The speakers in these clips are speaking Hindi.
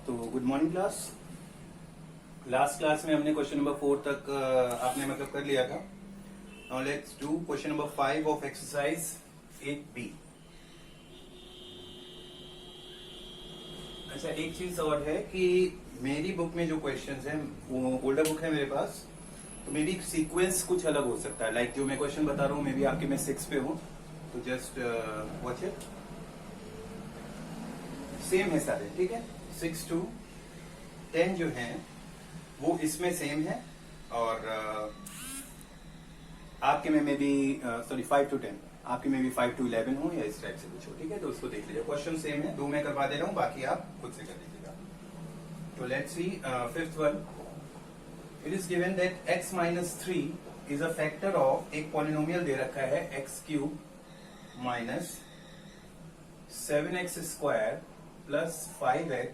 तो good morning class. Last class में हमने क्वेश्चन नंबर 4 तक आपने मतलब कर लिया था। Now let's do question number 5 of exercise 8B। अच्छा, एक चीज और है कि मेरी बुक में जो क्वेश्चंस हैं वो ओल्डर बुक है मेरे पास, तो मेरी सीक्वेंस कुछ अलग हो सकता है। लाइक जो मैं क्वेश्चन बता रहा हूँ मे बी आपके मैं 6 पे हूँ, तो जस्ट वॉच इट। सेम है सारे, ठीक है। 6 to 10 जो है वो इसमें सेम है, और आपके में मे बी सॉरी 5 to 10, आपके में भी 5 to 11 हो या इस टाइप से कुछ हो, ठीक है। तो उसको देख लीजिए, क्वेश्चन सेम है, 2 मैं करवा दे रहा हूँ, बाकी आप खुद से कर लीजिएगा। तो let's C fifth one. It is given that x minus 3 is a factor of, एक पॉलिनोमियल दे रखा है x cube minus 7x square plus 5x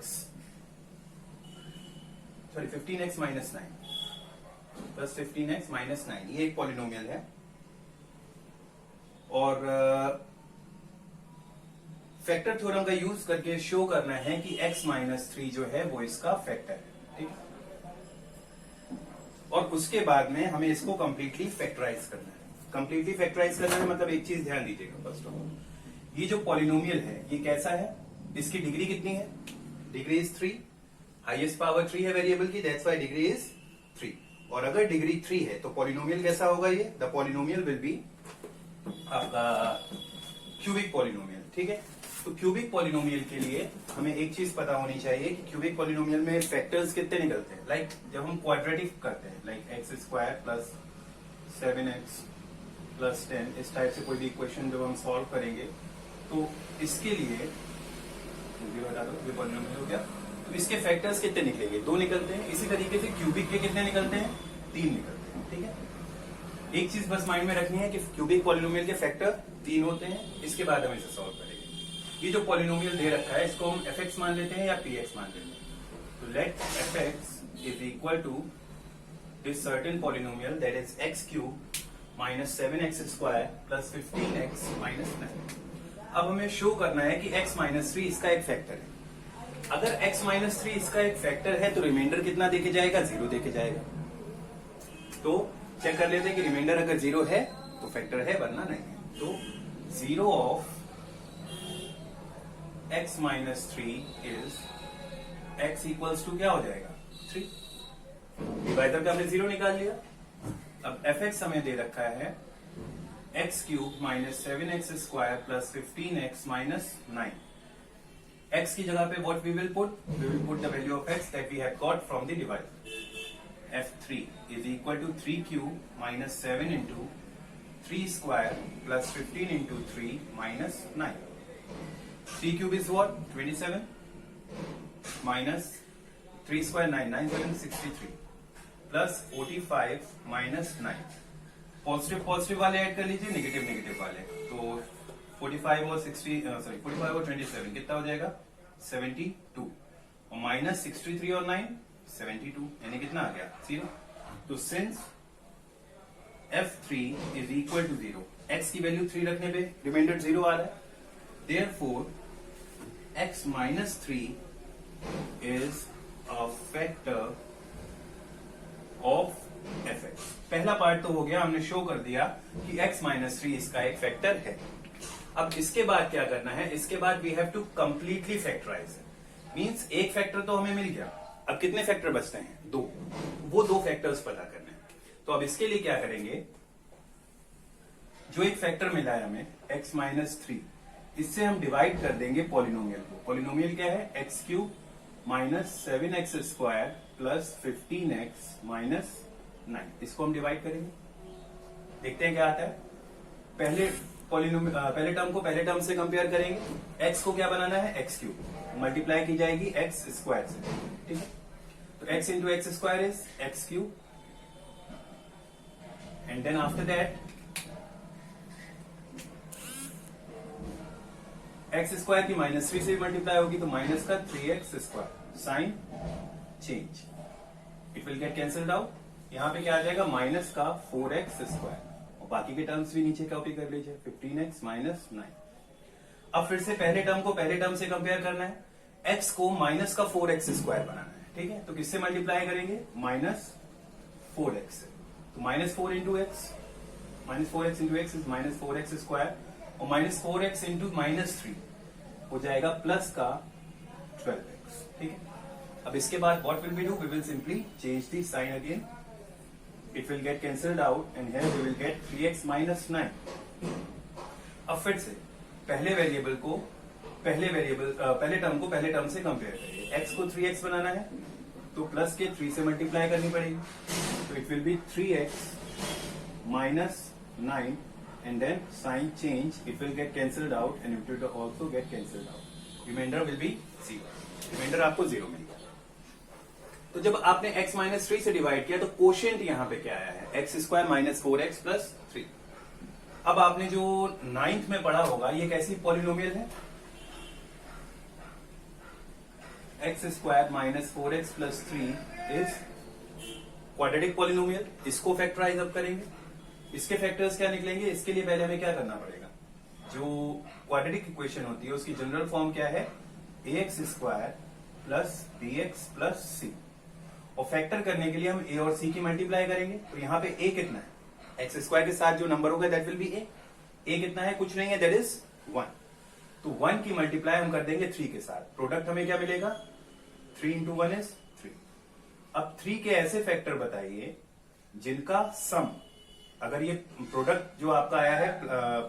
sorry 15x minus 9 plus 15x minus 9, ये एक पॉलिनोमियल है। और फैक्टर थ्योरम का यूज करके शो करना है कि x माइनस 3 जो है वो इसका फैक्टर है, ठीक। और उसके बाद में हमें इसको कंप्लीटली फैक्टराइज करना है। कंप्लीटली फैक्टराइज करना है मतलब एक चीज ध्यान दीजिएगा। फर्स्ट ऑफ ऑल, ये जो पॉलिनोमियल है ये कैसा है, इसकी डिग्री कितनी है? डिग्री इज 3, हाईएस्ट पावर 3 है वेरिएबल की, दैट्स व्हाई डिग्री इज 3। और अगर डिग्री 3 है तो पॉलिनोमियल कैसा होगा? ये द पॉलिनोमियल विल बी आपका क्यूबिक पॉलिनोमियल, ठीक है। तो क्यूबिक पॉलिनोमियल के लिए हमें एक चीज पता होनी चाहिए कि क्यूबिक पॉलिनोमियल में फैक्टर्स कितने निकलते हैं। लाइक जब हम क्वाड्रेटिक करते हैं, like x square plus 7x plus 10, इस टाइप से कोई भी इक्वेशन जब हम सॉल्व करेंगे तो इसके लिए बता दो ये पॉलिनोमियल हो गया, तो इसके फैक्टर्स कितने निकलेंगे? 2 निकलते हैं। इसी तरीके से क्यूबिक के कितने निकलते हैं? 3 निकलते हैं, ठीक है। एक चीज बस माइंड में रखनी है कि क्यूबिक पॉलिनोमियल के फैक्टर 3 होते हैं। इसके बाद हम इसे सॉल्व करेंगे। ये जो पॉलिनोमियल दे रखा है इसको हम fx मान लेते हैं या px मान लेते हैं। तो let fx is equal to this certain polynomial that is x cube minus 7x square plus 15x minus 9। अब हमें शो करना है कि x माइनस 3 इसका एक फैक्टर है। अगर x माइनस 3 इसका एक फैक्टर है तो रिमाइंडर कितना देके जाएगा? 0 देके जाएगा। तो चेक कर लेते हैं कि रिमाइंडर अगर 0 है तो फैक्टर है, वरना नहीं है। तो 0 of x minus 3 is x equals to क्या हो जाएगा? 3। डिवाइडर का हमने 0 निकाल लिया। अब fx हमें दे रखा है x cube minus 7x square plus 15x minus 9। x की जगह पे what we will put the value of x that we have got from the divider. f3 is equal to 3 cube minus 7 into 3 square plus 15 into 3 minus 9। 3 cube is what? 27 minus 3 square 9, 9 7 63 plus 45 minus 9। Positive positive वाले ऐड कर लीजिए, नेगेटिव नेगेटिव वाले। तो 45 और 27 कितना हो जाएगा? 72। और माइनस 63 और 9 72, यानी कितना आ गया? 0। तो since f3 is equal to 0, x की वैल्यू 3 रखने पे रिमाइंडर 0 आ रहा है, therefore x minus 3 is a factor of fx। पहला पार्ट तो हो गया, हमने शो कर दिया कि x माइनस 3 इसका एक फैक्टर है। अब इसके बाद क्या करना है? इसके बाद we have to completely factorise. Means एक फैक्टर तो हमें मिल गया, अब कितने फैक्टर बचते हैं? 2। वो 2 फैक्टर्स पता करने हैं। तो अब इसके लिए क्या करेंगे? जो एक फैक्टर मिला है हमें x माइनस 3, इससे हम डिवाइड कर देंगे पॉलिनोमियल को। पॉलिनोमियल क्या है? X cube minus 7x square plus 15x minus 9। इसको हम डिवाइड करेंगे, देखते हैं क्या आता है। पहले टर्म को पहले टर्म से कंपेयर करेंगे। x को क्या बनाना है? एक्स क्यूब मल्टीप्लाई की जाएगी एक्स स्क्वायर से, ठीक है। तो x into x square is x cube, and then after that x square की माइनस 3 से मल्टीप्लाई होगी तो माइनस का 3x square. Sign change, it will get cancelled out. यहां पे क्या आ जाएगा? माइनस का 4x स्क्वायर, और बाकी के टर्म्स भी नीचे कॉपी कर लीजिए, 15x माइनस 9। अब फिर से पहले टर्म को पहले टर्म से कंपेयर करना है। x को माइनस का 4x स्क्वायर बनाना है, ठीक है। तो किससे मल्टीप्लाई करेंगे? माइनस 4x से। तो minus 4 into x, minus 4x into x is minus 4x square, और माइनस 4x इंटू माइनस 3 हो जाएगा प्लस का 12x, ठीक है। अब इसके बाद what will we do? We will simply change the sign again, it will get cancelled out and here we will get 3x minus 9। अब फिर से पहले वेरिएबल को पहले टर्म को पहले टर्म से कंपेयर करिए। x को 3x बनाना है तो प्लस के 3 से मल्टीप्लाई करनी पड़ेगी, तो it will be 3x minus 9 and then sign change, it will get cancelled out and it will also get cancelled out, reminder will be 0, reminder आपको 0 मिल गया। तो जब आपने x माइनस 3 से डिवाइड किया तो कोशेंट यहां पे क्या आया है? X square minus 4x plus 3। अब आपने जो 9th में पढ़ा होगा ये कैसी पॉलिनोमियल है? X square minus 4x plus 3 is quadratic polynomial. इसको फैक्टराइज अब करेंगे, इसके फैक्टर्स क्या निकलेंगे? इसके लिए पहले हमें क्या करना पड़ेगा? जो क्वाड्रेटिक इक्वेशन होती है उसकी जनरल फॉर्म क्या है? ax square plus bx plus c, और फैक्टर करने के लिए हम a और c की मल्टीप्लाई करेंगे। तो यहाँ पे a कितना है? एक्स स्क्वायर के साथ जो नंबर होगा दैट विल बी a कितना है? कुछ नहीं है, दैट इज 1। तो 1 की मल्टीप्लाई हम कर देंगे 3 के साथ, प्रोडक्ट हमें क्या मिलेगा? 3 इंटू 1 इज 3। अब 3 के ऐसे फैक्टर बताइए जिनका सम, अगर ये प्रोडक्ट जो आपका आया है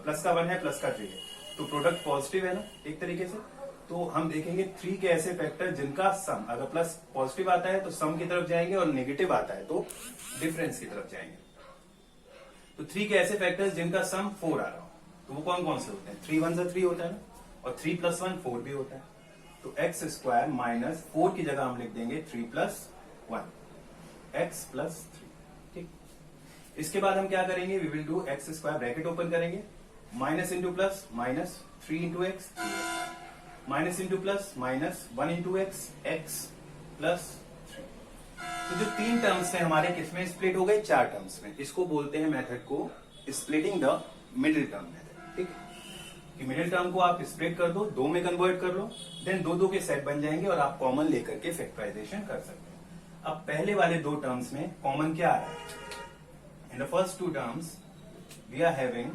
प्लस का 1 है प्लस का 3 है, तो प्रोडक्ट पॉजिटिव है ना एक तरीके से। तो हम देखेंगे 3 के ऐसे फैक्टर जिनका सम, अगर प्लस पॉजिटिव आता है तो सम की तरफ जाएंगे और नेगेटिव आता है तो डिफरेंस की तरफ जाएंगे। तो 3 के ऐसे फैक्टर्स जिनका सम 4 आ रहा हो, तो वो कौन कौन से होते हैं? 3 1 3 होता है ना, और 3 प्लस 1 4 भी होता है। तो एक्स स्क्वायर माइनस 4 की जगह हम लिख देंगे 3 प्लस 1 एक्स प्लस 3, ठीक। इसके बाद हम क्या करेंगे? We will do x square, bracket open करेंगे, minus into plus minus 3 into x, minus into plus minus 1 into x, x plus 3। तो जो 3 टर्म्स हैं हमारे किसमें स्प्लिट हो गए? 4 टर्म्स में। इसको बोलते हैं मेथड को splitting the middle term method, ठीक है। कि मिडिल टर्म को आप स्प्लिट कर दो, 2 में कन्वर्ट कर लो, देन 2 के सेट बन जाएंगे और आप कॉमन लेकर के फैक्टराइजेशन कर सकते हैं। अब पहले वाले 2 टर्म्स में कॉमन क्या आ रहा है? In the first 2 terms we are having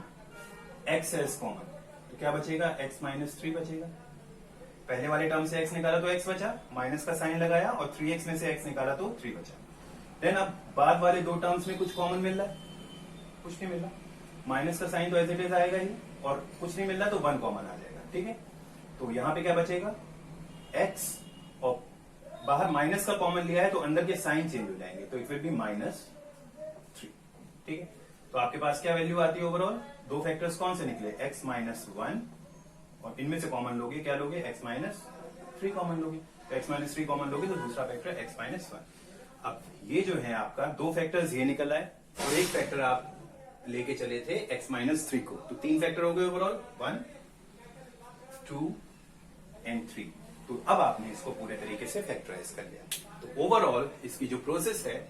x as common, तो क्या बचेगा? x माइनस 3 बचेगा। पहले वाले टर्म से x निकाला तो x बचा, माइनस का साइन लगाया, और 3x में से x निकाला तो 3 बचा। देन अब बाद वाले 2 टर्म्स में कुछ कॉमन मिल रहा है? कुछ नहीं मिल रहा, माइनस का साइन तो एज इट इज आएगा ही, और कुछ नहीं मिल रहा तो 1 कॉमन आ जाएगा, ठीक है। तो यहां पे क्या बचेगा? x, और बाहर माइनस का कॉमन लिया है तो अंदर के साइन चेंज हो जाएंगे, तो इट विल बी माइनस 3, ठीक है। तो आपके पास क्या वैल्यू आती है ओवरऑल? 2 फैक्टर्स कौन से निकले? x माइनस 1, और इनमें से कॉमन लोगे, क्या लोगे? x माइनस 3 कॉमन लोगे, तो x माइनस 3 कॉमन लोगे तो दूसरा फैक्टर x माइनस 1। अब ये जो है आपका 2 फैक्टर्स ये निकल आए, और एक फैक्टर आप लेके चले थे x माइनस 3 को, तो 3 फैक्टर हो गए ओवरऑल, 1 2 एंड 3। तो अब आपने इसको पूरे तरीके से फैक्टराइज कर लिया। तो ओवरऑल इसकी जो प्रोसेस है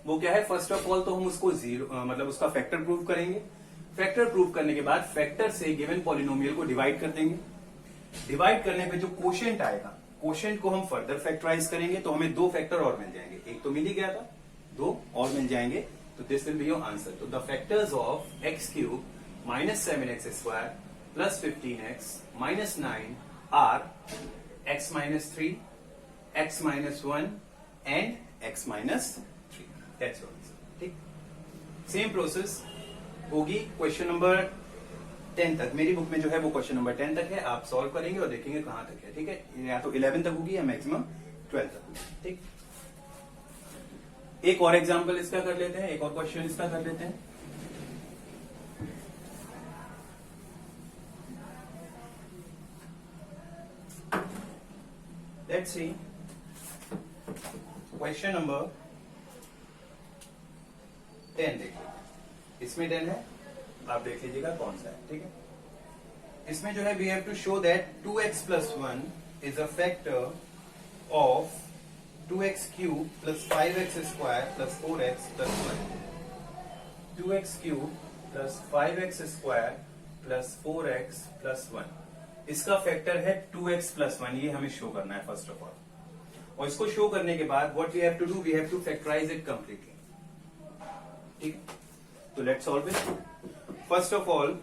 वो क्या है? फर्स्ट ऑफ ऑल तो हम उसको मतलब उसका फैक्टर प्रूव करेंगे। फैक्टर प्रूव करने के बाद फैक्टर से गिवन पॉलिनोमियल को डिवाइड कर देंगे। डिवाइड करने पे जो कोशेंट आएगा, कोशेंट को हम फर्दर फैक्टराइज करेंगे, तो हमें 2 फैक्टर और मिल जाएंगे। एक तो मिल ही गया था, 2 और मिल जाएंगे, तो this will be your answer. तो the factors of x cube minus 7x square plus 15x minus 9 are x minus 3, x minus 1 and x minus 3। That's your answer, ठीक। सेम प्रोसेस होगी क्वेश्चन नंबर 10 तक। मेरी बुक में जो है वो क्वेश्चन नंबर 10 तक है, आप सॉल्व करेंगे और देखेंगे कहां तक है, ठीक है। या तो 11 तक होगी या मैक्सिमम 12 तक होगी, ठीक। एक और एग्जांपल इसका कर लेते हैं, एक और क्वेश्चन इसका कर लेते हैं। लेट्स सी क्वेश्चन नंबर 10 देखिए, इसमें 10 है, आप देख लीजिएगा कौन सा है, ठीक है। इसमें जो है we have to show that 2x plus 1 is a factor of 2x cube plus 5x square plus 4x plus 1। 2x cube plus 5x square plus 4x plus 1। इसका फैक्टर है 2x प्लस 1, ये हमें शो करना है फर्स्ट ऑफ ऑल। और इसको शो करने के बाद what we have to do, we have to factorise it completely. ठीक, तो let's solve it. First of all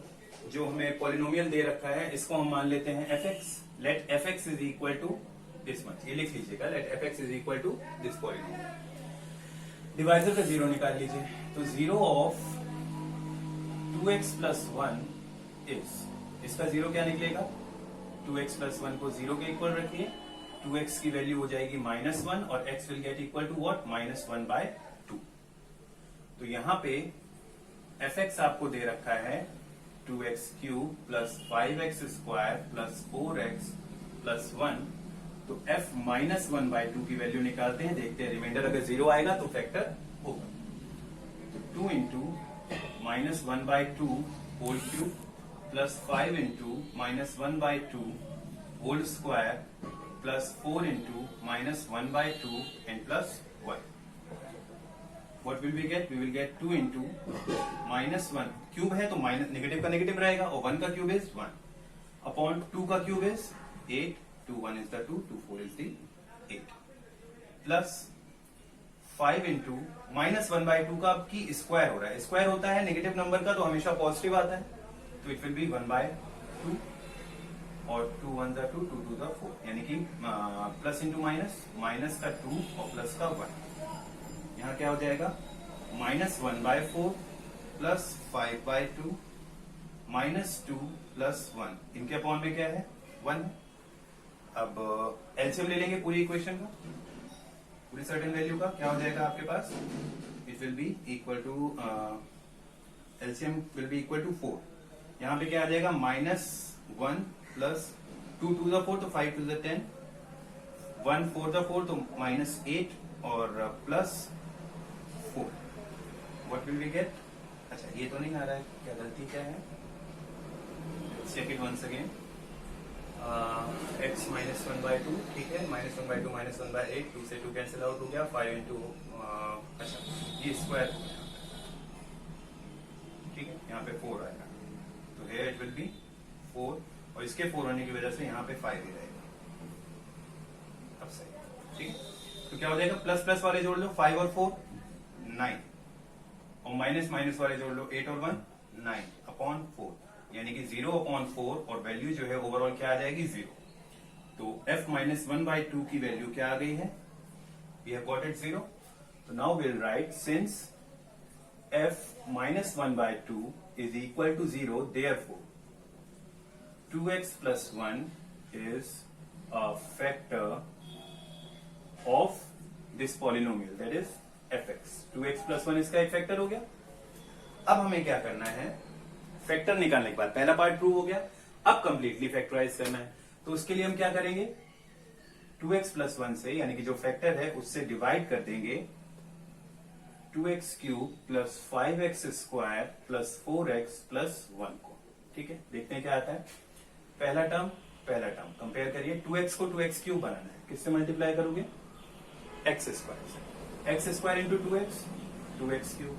जो हमें पॉलिनोमियल दे रखा है इसको हम मान लेते हैं fx। Let fx is equal to this much, ये लिख लीजिएगा, let fx is equal to this polynomial. Divisor का जीरो निकाल लीजिए, तो zero of 2x plus 1 is, इसका जीरो क्या निकलेगा, 2x प्लस 1 को जीरो के इक्वल रखिए, 2x की वैल्यू हो जाएगी -1 और x will get equal to what, -1/2। तो यहां पे fx आपको दे रखा है 2x cube plus 5x square plus 4x plus 1। तो f -1/2 की वैल्यू निकालते हैं, देखते हैं रिमाइंडर अगर जीरो आएगा तो फैक्टर होगा। तो 2 into -1/2 whole cube plus 5 into -1/2 whole square plus 4 into -1/2 and plus 1। What will we get? We will get 2 into -1 cube है तो माइनस नेगेटिव का नेगेटिव रहेगा और 1 का क्यूब इज 1 अपॉन 2 का cube is 8, 2 1 is the 2, 2 4 is the 8 plus 5 into -1/2 का आपकी स्क्वायर हो रहा है, स्क्वायर होता है नेगेटिव नंबर का तो हमेशा पॉजिटिव आता है, तो इट विल बी 1/2 और 2 1 the 2, 2 2 the 4, यानी कि प्लस इंटू माइनस का 2 और प्लस का 1। यहाँ क्या हो जाएगा, -1/4 प्लस 5/2 -2 प्लस 1, इनके अपॉन में क्या है 1। अब एलसीएम ले लेंगे पूरी इक्वेशन का, पूरी सर्टेन वैल्यू का, क्या हो जाएगा आपके पास, it will be equal to, LCM will be equal to 4। यहाँ पे क्या आ जाएगा, -1 प्लस 2 2 the 4 तो 5 2 the 10, 1 4 the 4 तो -8 और plus 4। What will we get? अच्छा ये तो नहीं आ रहा है, क्या गलती क्या है, check it once again. x -1/2, ठीक है, -1/2 -1/8, 2 से 2 कैंसिल आउट हो गया, 5 इंटू, अच्छा ये स्क्वायर, ठीक है, यहाँ पे 4 आएगा, तो here it will be 4 और इसके 4 होने की वजह से यहाँ पे 5 ही रहेगा। अब सही, ठीक है, तो क्या हो जाएगा, प्लस प्लस वाले जोड़ लो, 5 और 4 9 और माइनस माइनस वाले जोड़ लो, 8 और 1 9 अपॉन 4, यानी कि 0/4 और वैल्यू जो है ओवरऑल क्या आ जाएगी 0। तो f -1/2 की वैल्यू क्या आ गई है, वी हैव गॉट इट 0। तो now will write since f -1/2 is equal to 0, therefore 2x plus 1 is a factor of this polynomial, that is fx। 2x plus 1 इसका एक फैक्टर हो गया। अब हमें क्या करना है, फैक्टर निकालने के बाद पहला पार्ट प्रूव हो गया, अब कंप्लीटली फैक्टराइज करना है। तो उसके लिए हम क्या करेंगे, 2x plus 1 से, यानी कि जो फैक्टर है उससे डिवाइड कर देंगे 2x cube plus 5x square plus 4x plus 1 को। ठीक है, देखते हैं क्या आता है। पहला टर्म कंपेयर करिए, 2x को 2x क्यूब बनाना है, किससे मल्टीप्लाई करोगे, x स्क्वायर से, x square into 2x 2x cube,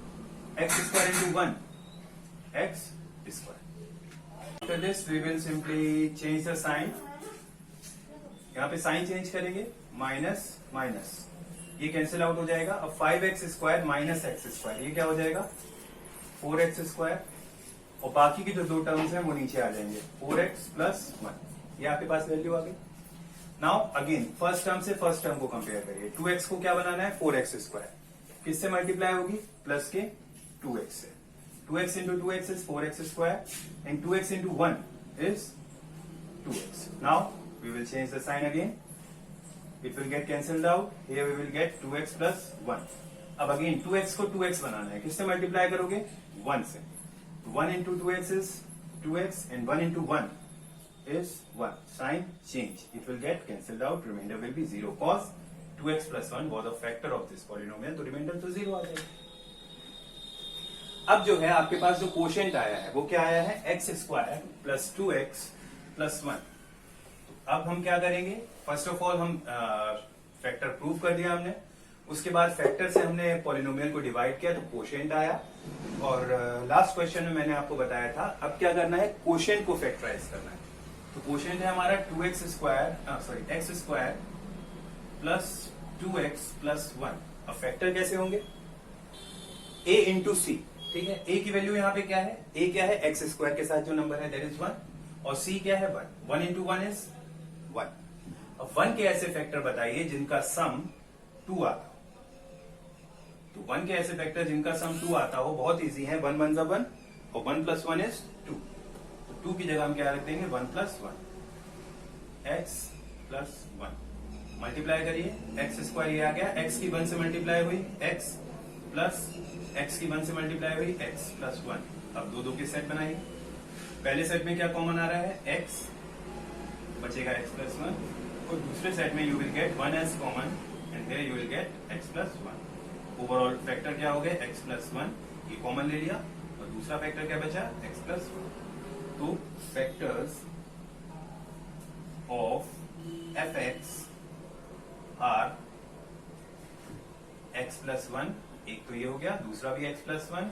x square into 1 x square. After this we will simply change the sign, यहाँ पे साइन चेंज करेंगे, माइनस माइनस ये कैंसिल आउट हो जाएगा। अब 5x square minus x square, ये क्या हो जाएगा 4x स्क्वायर, और बाकी की जो दो टर्म्स हैं वो नीचे आ जाएंगे, 4x प्लस 1, ये आपके पास वैल्यू आ गई। नाउ अगेन फर्स्ट टर्म से फर्स्ट टर्म को कंपेयर करिए, 2x को क्या बनाना है 4x स्क्वायर, किससे मल्टीप्लाई होगी, प्लस के 2x से, 2x into 2x is 4x square and 2x into 1 is 2x। Now we will change the sign again, it will get cancelled out, here we will get 2x plus 1। अब अगेन 2x को 2x बनाना है, किससे मल्टीप्लाई करोगे 1 से, 1 into 2x is 2x and 1 into 1 is 1, sign change, it will get cancelled out, remainder will be 0 cos 2x plus 1 was a factor of this polynomial, तो रिमाइंडर तो 0 आ जाएगा। अब जो है आपके पास जो कोशेंट आया है वो क्या आया है, x square plus 2x plus 1। अब हम क्या करेंगे, फर्स्ट ऑफ ऑल हम फैक्टर प्रूव कर दिया हमने, उसके बाद फैक्टर से हमने पॉलिनोमियल को डिवाइड किया तो कोशेंट आया, और लास्ट क्वेश्चन में मैंने आपको बताया था अब क्या करना है, कोशेंट को फैक्टराइज करना है। तो कोशेंट है हमारा 2x square sorry x square plus 2x plus 1। अब फैक्टर कैसे होंगे? a इंटू सी, ठीक है। a की वैल्यू यहाँ पे क्या है? a क्या है? x स्क्वायर के साथ जो नंबर है दैट इज 1 और c क्या है? 1। 1 इंटू 1 इज 1। अब 1 के ऐसे फैक्टर बताइए जिनका सम 2 आता हो। तो 1 के ऐसे फैक्टर जिनका सम 2 आता हो बहुत इजी है। 1 1 1 और 1 प्लस 1 इज 2। तो 2 की जगह हम क्या रख देंगे? 1 प्लस 1 x प्लस 1 मल्टीप्लाई करिए। x स्क्वायर ये आ गया, x की 1 से मल्टीप्लाई हुई x प्लस x की 1 से मल्टीप्लाई हुई x प्लस 1। अब दो के सेट बनाइए। पहले सेट में क्या कॉमन आ रहा है? x बचेगा x प्लस 1 और दूसरे सेट में you will get 1 as common and here you will get x plus 1। Overall factor क्या हो गया? x प्लस 1 ये कॉमन ले लिया और दूसरा फैक्टर क्या बचा? x plus 1। तो factors of fx are x plus 1, एक तो ये हो गया, दूसरा भी x प्लस 1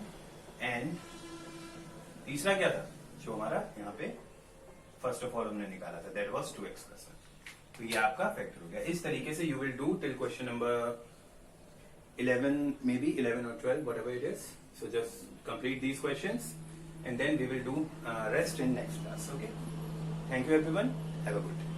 एंड तीसरा क्या था जो हमारा यहाँ पे फर्स्ट ऑफ ऑल हमने निकाला था दैट वाज 2x प्लस 1। तो ये आपका फैक्टर हो गया। इस तरीके से you will do till question number 11, maybe 11 or 12, whatever it is. So just complete these questions and then we will do rest in next class. Okay. Thank you everyone. Have a good day.